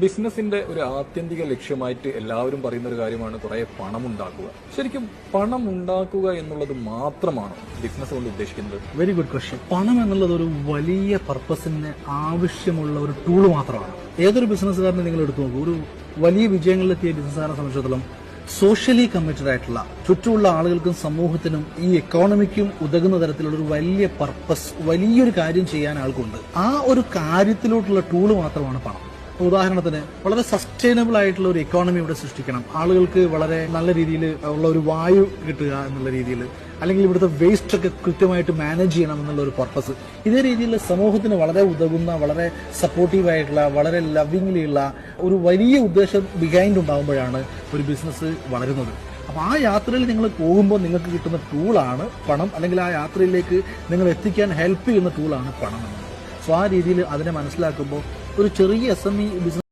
ബിസിനസിന്റെ ഒരു ആത്യന്തിക ലക്ഷ്യമായിട്ട് എല്ലാവരും പറയുന്ന ഒരു കാര്യമാണ് കുറെ പണം ഉണ്ടാക്കുക. ശരിക്കും പണം ഉണ്ടാക്കുക എന്നുള്ളത് മാത്രമാണോ ബിസിനസ് കൊണ്ട് ഉദ്ദേശിക്കുന്നത്? Very good question. പണം എന്നുള്ളത് ഒരു വലിയ പർപ്പസിന് ആവശ്യമുള്ള ഒരു ടൂൾ മാത്രമാണ്. ഏതൊരു ബിസിനസ്സുകാരനെ നിങ്ങൾ എടുത്തു നോക്കൂ, ഒരു വലിയ വിജയങ്ങളിലെത്തിയ ബിസിനസ്സുകാരെ സംബന്ധിച്ചിടത്തോളം സോഷ്യലി കമ്മിറ്റഡ് ആയിട്ടുള്ള ചുറ്റുമുള്ള ആളുകൾക്കും സമൂഹത്തിനും ഈ എക്കോണമിക്കും ഉതകുന്ന തരത്തിലുള്ള ഒരു വലിയ പർപ്പസ്, വലിയൊരു കാര്യം ചെയ്യാൻ ആൾക്കുണ്ട്. ആ ഒരു കാര്യത്തിലോട്ടുള്ള ടൂള് മാത്രമാണ് പണം. ഉദാഹരണത്തിന് വളരെ സസ്റ്റൈനബിൾ ആയിട്ടുള്ള ഒരു എക്കോണമി ഇവിടെ സൃഷ്ടിക്കണം, ആളുകൾക്ക് വളരെ നല്ല രീതിയിൽ ഉള്ള ഒരു വായു കിട്ടുക എന്നുള്ള രീതിയിൽ, അല്ലെങ്കിൽ ഇവിടുത്തെ വേസ്റ്റ് ഒക്കെ കൃത്യമായിട്ട് മാനേജ് ചെയ്യണം എന്നുള്ള ഒരു പർപ്പസ്. ഇതേ രീതിയിൽ സമൂഹത്തിന് വളരെ ഉതകുന്ന, വളരെ സപ്പോർട്ടീവ് ആയിട്ടുള്ള, വളരെ ലവിംഗ്ലി ഉള്ള ഒരു വലിയ ഉദ്ദേശം ബിഹൈൻഡ് ഉണ്ടാകുമ്പോഴാണ് ഒരു ബിസിനസ് വളരുന്നത്. അപ്പൊ ആ യാത്രയിൽ നിങ്ങൾ പോകുമ്പോൾ നിങ്ങൾക്ക് കിട്ടുന്ന ടൂളാണ് പണം, അല്ലെങ്കിൽ ആ യാത്രയിലേക്ക് നിങ്ങൾ എത്തിക്കാൻ ഹെൽപ്പ് ചെയ്യുന്ന ടൂളാണ് പണം എന്നത്. സോ ആ രീതിയിൽ അതിനെ മനസ്സിലാക്കുമ്പോൾ ഒരു ചെറിയ SME ബിസിനസ്